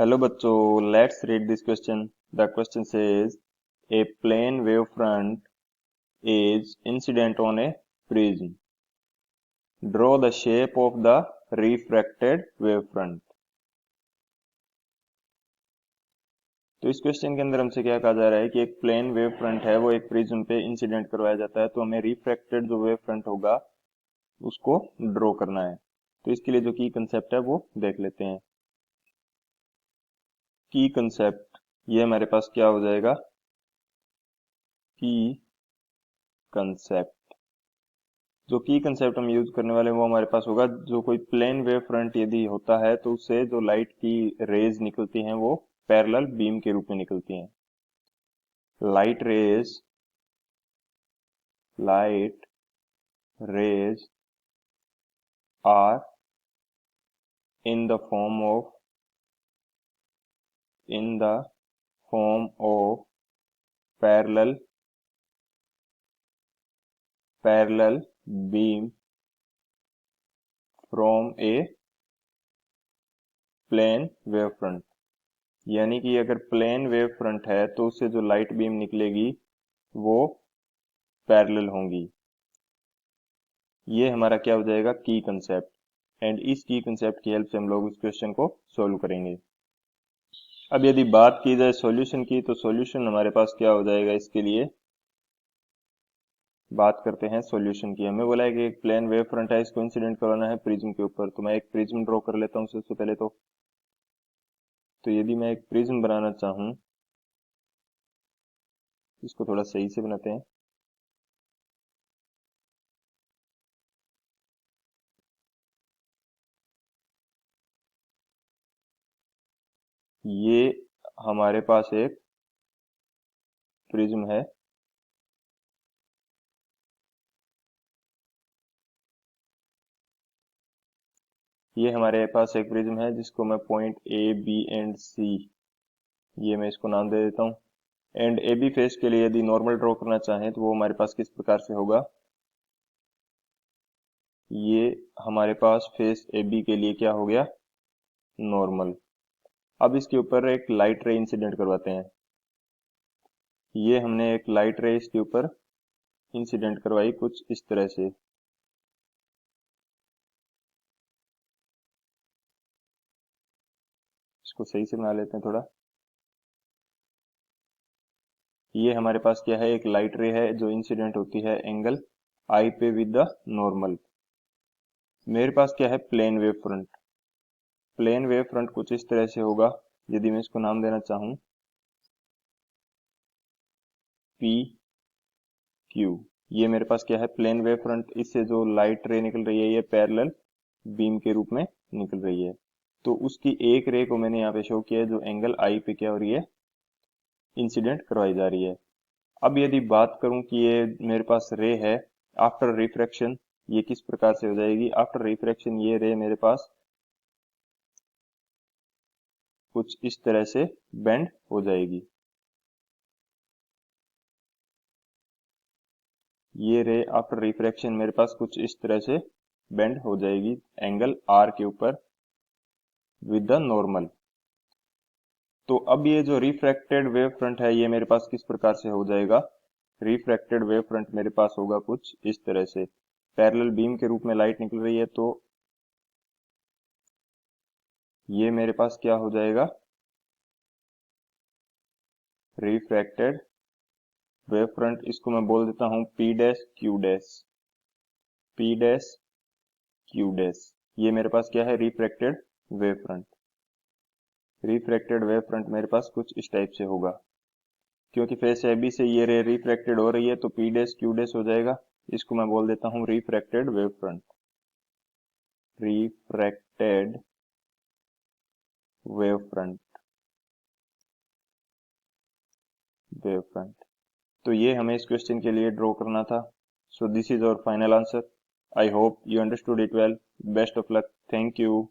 Hello बच्चों, let's read this question. The question says a plane wave front is incident on a prism. Draw the shape of the refracted wave front. तो इस question के अंदर हमसे क्या कहा जा रहा है कि एक प्लेन वेव फ्रंट है, वो एक प्रिज्म पे इंसिडेंट करवाया जाता है, तो हमें रिफ्रैक्टेड जो वेव फ्रंट होगा उसको ड्रॉ करना है. तो इसके लिए जो की कंसेप्ट है वो देख लेते हैं. की कंसेप्ट ये हमारे पास क्या हो जाएगा, की कंसेप्ट. जो की कंसेप्ट हम यूज करने वाले हैं वो हमारे पास होगा, जो कोई प्लेन वेव फ्रंट यदि होता है तो उससे जो लाइट की रेज निकलती हैं वो पैरेलल बीम के रूप में निकलती हैं. Light rays are in the form of parallel beam from a plane wave front. यानी कि अगर प्लेन वेव फ्रंट है तो उससे जो लाइट बीम निकलेगी वो पैरेलल होंगी. ये हमारा क्या हो जाएगा, की कंसेप्ट. एंड इस की कंसेप्ट की हेल्प से हम लोग इस क्वेश्चन को सोल्व करेंगे. अब यदि बात की जाए सॉल्यूशन की, तो सॉल्यूशन हमारे पास क्या हो जाएगा, इसके लिए बात करते हैं सॉल्यूशन की. हमें बोला है कि एक प्लेन वेव फ्रंट है, इसको इंसिडेंट करवाना है प्रिज्म के ऊपर. तो मैं एक प्रिज्म ड्रॉ कर लेता हूँ सबसे पहले. तो यदि मैं एक प्रिज्म बनाना चाहूँ, इसको थोड़ा सही से बनाते हैं. ये हमारे पास एक प्रिज्म है. ये हमारे पास एक प्रिज्म है जिसको मैं पॉइंट ए बी एंड सी, ये मैं इसको नाम दे देता हूँ. एंड ए बी फेस के लिए यदि नॉर्मल ड्रॉ करना चाहें तो वो हमारे पास किस प्रकार से होगा. ये हमारे पास फेस ए बी के लिए क्या हो गया, नॉर्मल. अब इसके ऊपर एक लाइट रे इंसिडेंट करवाते हैं. ये हमने एक लाइट रे इसके ऊपर इंसिडेंट करवाई कुछ इस तरह से. इसको सही से बना लेते हैं थोड़ा. ये हमारे पास क्या है, एक लाइट रे है जो इंसिडेंट होती है एंगल आई पे विद द नॉर्मल. मेरे पास क्या है, plane wave front. Plane wave front कुछ इस तरह से होगा. यदि मैं इसको नाम देना चाहूं पी क्यू, ये मेरे पास क्या है, प्लेन वेव फ्रंट. इससे जो लाइट रे निकल रही है ये पैरेलल बीम के रूप में निकल रही है. तो उसकी एक रे को मैंने यहाँ पे शो किया है जो एंगल आई पे क्या हो रही है, इंसिडेंट करवाई जा रही है. अब यदि बात करूं कि ये मेरे पास रे है आफ्टर रिफ्रैक्शन, ये किस प्रकार से हो जाएगी. आफ्टर रिफ्रैक्शन ये रे मेरे पास कुछ इस तरह से बेंड हो जाएगी. ये रे आफ्टर रिफ्रैक्शन मेरे पास कुछ इस तरह से बेंड हो जाएगी एंगल आर के ऊपर विद द नॉर्मल. तो अब ये जो रिफ्रैक्टेड वेव फ्रंट है ये मेरे पास किस प्रकार से हो जाएगा. रिफ्रैक्टेड वेव फ्रंट मेरे पास होगा कुछ इस तरह से. पैरेलल बीम के रूप में लाइट निकल रही है, तो ये मेरे पास क्या हो जाएगा, रिफ्रैक्टेड वेव फ्रंट. इसको मैं बोल देता हूं P dash Q dash, P dash Q dash. ये मेरे पास क्या है, refracted wave front. Refracted wave front मेरे पास कुछ इस टाइप से होगा. क्योंकि फेस ए बी से ये रे रिफ्रैक्टेड हो रही है तो पी डैश क्यू डैश हो जाएगा. इसको मैं बोल देता हूं refracted wave front, refracted wave front, wave front. तो ये हमें इस क्वेश्चन के लिए ड्रॉ करना था. So this is our final answer. I hope you understood it well. Best of luck. Thank you.